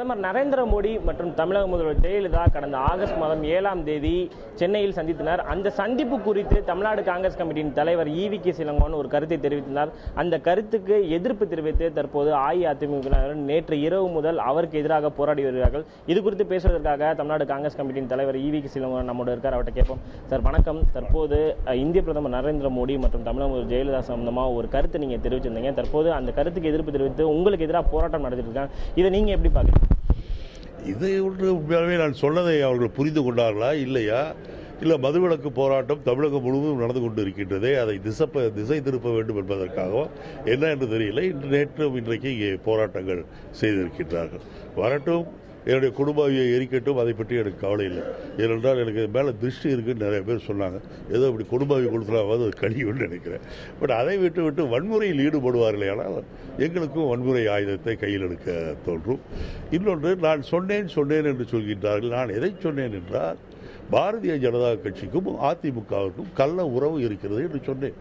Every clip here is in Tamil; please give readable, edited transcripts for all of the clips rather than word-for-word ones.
பிரதமர் நரேந்திர மோடி மற்றும் தமிழக முதல்வர் ஜெயலலிதா கடந்த ஆகஸ்ட் மாதம் 7ஆம் தேதி சென்னையில் சந்தித்தனர். அந்த சந்திப்பு குறித்து தமிழ்நாடு காங்கிரஸ் கமிட்டியின் தலைவர் ஈவி.கே. இளங்கோவன் ஒரு கருத்தை தெரிவித்தார். அந்த கருத்துக்கு எதிர்ப்பு தெரிவித்து தற்போது அஇஅதிமுகவினர் நேற்று இரவு முதல் அவருக்கு எதிராக போராடி வருகிறார்கள். இது குறித்து பேசுவதற்காக தமிழ்நாடு காங்கிரஸ் கமிட்டியின் தலைவர் ஈவி.கே. இளங்கோவன் நம்மோடு இருக்கார். அவர்கிட்ட கேட்போம். சார் வணக்கம். தற்போது இந்திய பிரதமர் நரேந்திர மோடி மற்றும் தமிழக முதல்வர் ஜெயலலிதா சம்பந்தமாக ஒரு கருத்தை நீங்க தெரிவிச்சிருந்தீங்க. தற்போது அந்த கருத்துக்கு எதிர்ப்பு தெரிவித்து உங்களுக்கு எதிராக போராட்டம் நடத்திட்டு இருக்காங்க. இதை நீங்க எப்படி பாக்குறீங்க? இதை ஒன்று உண்மையாகவே நான் சொன்னதை அவர்கள் புரிந்து கொண்டார்களா இல்லையா, இல்லை மதுவிலக்கு போராட்டம் தமிழகம் முழுவதும் நடந்து கொண்டு இருக்கின்றதே, அதை திசை திருப்ப வேண்டும் என்பதற்காக என்ன என்று தெரியல. நேற்றும் இன்றைக்கு இங்கே போராட்டங்கள் செய்திருக்கின்றார்கள். வரட்டும், என்னுடைய குடும்பவியை எரிக்கட்டும், அதை பற்றி எனக்கு கவலை இல்லை. ஏனென்றால் எனக்கு மேலே திருஷ்டி இருக்குன்னு நிறைய பேர் சொன்னாங்க. ஏதோ இப்படி குடும்பவி கொடுத்துலாவது அது கழிவுன்னு நினைக்கிறேன். பட் அதை விட்டு வன்முறையில் ஈடுபடுவார்களே, ஆனால் எங்களுக்கும் வன்முறை ஆயுதத்தை கையில் எடுக்க தோன்றும். இன்னொன்று, நான் சொன்னேன் என்று சொல்கின்றார்கள். நான் எதை சொன்னேன் என்றால், பாரதிய ஜனதா கட்சிக்கும் அதிமுகவிற்கும் கள்ள உறவு இருக்கிறது என்று சொன்னேன்.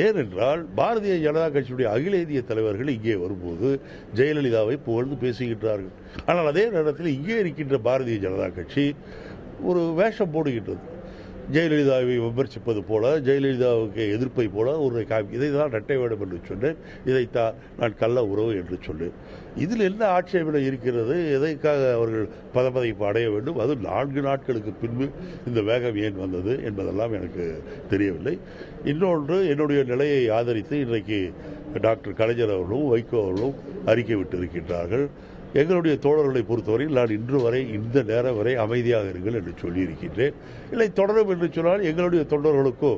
ஏனென்றால் பாரதிய ஜனதா கட்சியுடைய அகில இந்திய தலைவர்கள் இங்கே வரும்போது ஜெயலலிதாவை புகழ்ந்து பேசுகின்றார்கள். ஆனால் அதே நேரத்தில் இங்கே இருக்கின்ற பாரதிய ஜனதா கட்சி ஒரு வேஷம் போடுகின்றது. ஜெயலலிதாவை விமர்சிப்பது போல, ஜெயலலிதாவுக்கு எதிர்ப்பை போல ஒரு இதை தான் இரட்டை வேடம் என்று சொன்னேன். இதைத்தான் நான் கள்ள உறவு என்று சொன்னேன். இதில் என்ன ஆட்சேபனை இருக்கிறது? எதற்காக அவர்கள் பதப்பதைப்பு அடைய வேண்டும்? அது 4 நாட்களுக்கு பின்பு இந்த வேகம் ஏன் வந்தது என்பதெல்லாம் எனக்கு தெரியவில்லை. இன்னொன்று, என்னுடைய நிலையை ஆதரித்து இன்றைக்கு டாக்டர் கலைஞர் அவர்களும் வைகோ அவர்களும் அறிக்கை விட்டிருக்கின்றார்கள். எங்களுடைய தோழர்களை பொறுத்தவரையில் நான் இன்று வரை இந்த நேரம் வரை அமைதியாக இருங்கள் என்று சொல்லியிருக்கின்றேன். இல்லை தொடரும் என்று சொன்னால் எங்களுடைய தொண்டர்களுக்கோ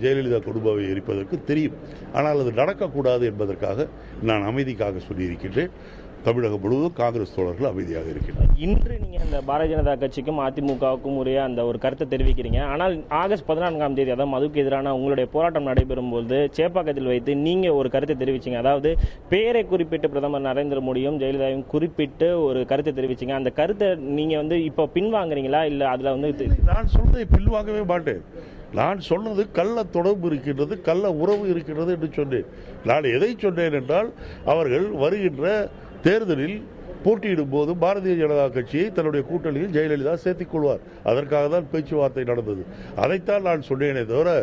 ஜெயலலிதா கொடும்பாவி எரிப்பதற்கு தெரியும். ஆனால் அது நடக்கக்கூடாது என்பதற்காக நான் அமைதிக்காக சொல்லியிருக்கின்றேன். தமிழகம் முழுவதும் காங்கிரஸ் தோழர்கள் அமைதியாக இருக்கிறார். இன்று நீங்க அந்த பாரதிய ஜனதா கட்சிக்கும் அதிமுகவுக்கும் உரிய அந்த ஒரு கருத்தை தெரிவிக்கிறீங்க. ஆனால் ஆகஸ்ட் 14ஆம் தேதி, அதாவது மதுக்கு எதிரான உங்களுடைய போராட்டம் நடைபெறும் போது சேப்பாக்கத்தில் வைத்து நீங்க ஒரு கருத்தை தெரிவிச்சீங்க. அதாவது பெயரை குறிப்பிட்டு பிரதமர் நரேந்திர மோடியும் ஜெயலலிதாவையும் குறிப்பிட்டு ஒரு கருத்தை தெரிவிச்சீங்க. அந்த கருத்தை நீங்க இப்ப பின்வாங்குறீங்களா? இல்ல அதுல நான் சொன்னதை பின்வாங்கவே மாட்டேன். நான் சொன்னது கள்ள தொடர்பு இருக்கின்றது, கள்ள உறவு இருக்கின்றது என்று சொன்னேன். நான் எதை சொன்னேன் என்றால், அவர்கள் வருகின்ற தேர்தலில் போட்டியிடும் போது பாரதிய ஜனதா கட்சியை தன்னுடைய கூட்டணியில் ஜெயலலிதா சேர்த்துக் கொள்வார். அதற்காக தான் பேச்சுவார்த்தை நடந்தது. அதைத்தான் நான் சொன்னேனே தவிர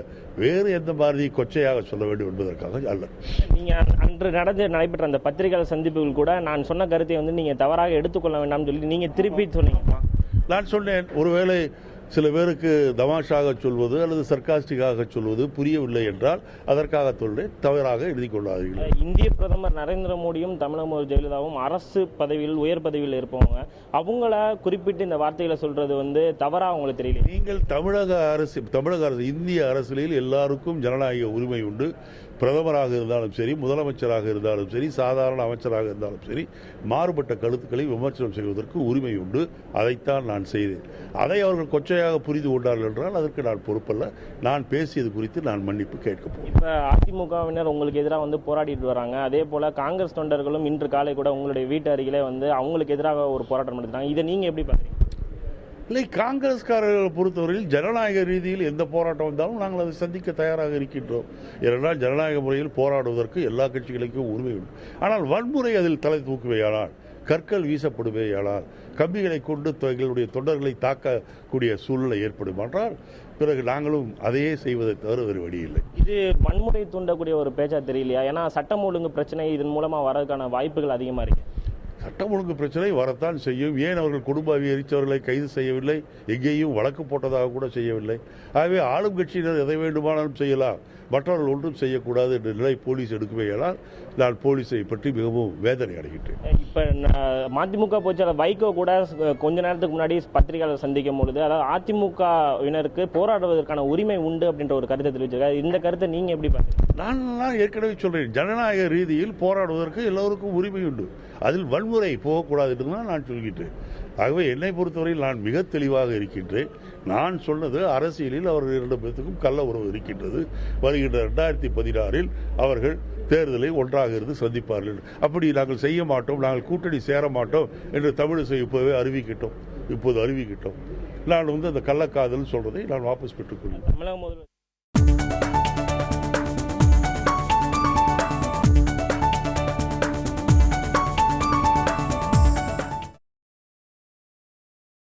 வேறு எந்த பாரதியை கொச்சையாக சொல்ல வேண்டும் என்பதற்காக அல்ல. நீங்க அன்று நடைபெற்ற அந்த பத்திரிகையாளர் சந்திப்புகள் கூட நான் சொன்ன கருத்தை நீங்க தவறாக எடுத்துக்கொள்ள வேண்டாம் சொல்லி நீங்க திருப்பி சொன்னீங்க. நான் சொன்னேன், ஒருவேளை சில பேருக்கு தமாஷாக சொல்வது அல்லது சர்க்காஸ்டிக்காக சொல்வது புரியவில்லை என்றால் அதற்காக தவறாக எழுதி கொள்ளாதீர்கள். இந்திய பிரதமர் நரேந்திர மோடியும் தமிழக முதல்வர் ஜெயலலிதாவும் அரசு பதவியில், உயர் பதவியில் இருப்பவங்க, அவங்கள குறிப்பிட்டு இந்த வார்த்தைகளை சொல்றது தவறா உங்களுக்கு தெரியல? நீங்கள் தமிழக அரசு இந்திய அரசியலில் எல்லாருக்கும் ஜனநாயக உரிமை உண்டு. பிரதமராக இருந்தாலும் சரி, முதலமைச்சராக இருந்தாலும் சரி, சாதாரண அமைச்சராக இருந்தாலும் சரி, மாறுபட்ட கருத்துக்களை விமர்சனம் செய்வதற்கு உரிமை உண்டு. அதைத்தான் நான் செய்தேன். அதை அவர்கள் கொச்சையாக புரிந்து கொண்டார்கள் என்றால் அதற்கு நான் பொறுப்பல்ல. நான் பேசியது குறித்து நான் மன்னிப்பு கேட்க போகிறேன். இப்ப அதிமுகவினர் உங்களுக்கு எதிராக போராடிட்டு வராங்க. அதே போல காங்கிரஸ் தொண்டர்களும் இன்று காலை கூட உங்களுடைய வீட்டு அருகிலே அவங்களுக்கு எதிராக ஒரு போராட்டம் நடத்துறாங்க. இதை நீங்க எப்படி பாக்குறீங்க? இல்லை, காங்கிரஸ்காரர்களை பொறுத்தவரையில் ஜனநாயக ரீதியில் எந்த போராட்டம் வந்தாலும் நாங்கள் அதை சந்திக்க தயாராக இருக்கின்றோம். ஏனென்றால் ஜனநாயக முறையில் போராடுவதற்கு எல்லா கட்சிகளுக்கும் உரிமை உண்டு. ஆனால் வன்முறை அதில் தலை தூக்குவேயானால், கற்கள் வீசப்படுவேயானால், கம்பிகளை கொண்டு எங்களுடைய தொண்டர்களை தாக்கக்கூடிய சூழ்நிலை ஏற்படும் என்றால் பிறகு நாங்களும் அதையே செய்வதை தவிர வேறு வழி இல்லை. இது வன்முறை தூண்டக்கூடிய ஒரு பேச்சா தெரியலையா? ஏன்னா சட்டம் ஒழுங்கு பிரச்சனை இதன் மூலமா வரதுக்கான வாய்ப்புகள் அதிகமா இருக்கு. சட்டம் ஒழுங்கு பிரச்சனை வரத்தான் செய்யும். ஏன் அவர்கள் குடும்பாவி எரித்தவர்களை கைது செய்யவில்லை? எங்கேயும் வழக்கு போட்டதாக கூட செய்யவில்லை. ஆகவே ஆளும் கட்சியினர் எதை வேண்டுமானாலும் செய்யலாம், மற்றவர்கள் ஒன்றும் செய்யக்கூடாது என்ற நிலை போலீஸ் எடுக்குவேயானால் நான் போலீஸை பற்றி மிகவும் வேதனை அடைகின்றேன். இப்ப மதிமுக பொதுச்செயலாளர் வைகோ கூட கொஞ்ச நேரத்துக்கு முன்னாடி பத்திரிகையாளர் சந்திக்கும் பொழுது, அதாவது அதிமுகவினருக்கு போராடுவதற்கான உரிமை உண்டு அப்படின்ற ஒரு கருத்தை தெரிவிச்சிருக்காரு. இந்த கருத்தை நீங்க எப்படி பாருங்க? நான் ஏற்கனவே சொல்றேன், ஜனநாயக ரீதியில் போராடுவதற்கு எல்லோருக்கும் உரிமை உண்டு. அதில் வன்முறை போகக்கூடாது என்று தான் நான் சொல்கின்றேன். ஆகவே என்னை பொறுத்தவரையில் நான் மிக தெளிவாக இருக்கின்றேன். நான் சொன்னது அரசியலில் அவர்கள் 2 பேருக்கும் கள்ள உறவு இருக்கின்றது. வருகின்ற 2016 அவர்கள் தேர்தலை ஒன்றாக இருந்து சந்திப்பார்கள். அப்படி நாங்கள் செய்ய மாட்டோம், நாங்கள் கூட்டணி சேர மாட்டோம் என்று தமிழிசை இப்போது அறிவிக்கிட்டோம். நான் அந்த கள்ளக்காதல் சொல்றதை நான் வாபஸ் பெற்றுக் கொள்கிறேன்.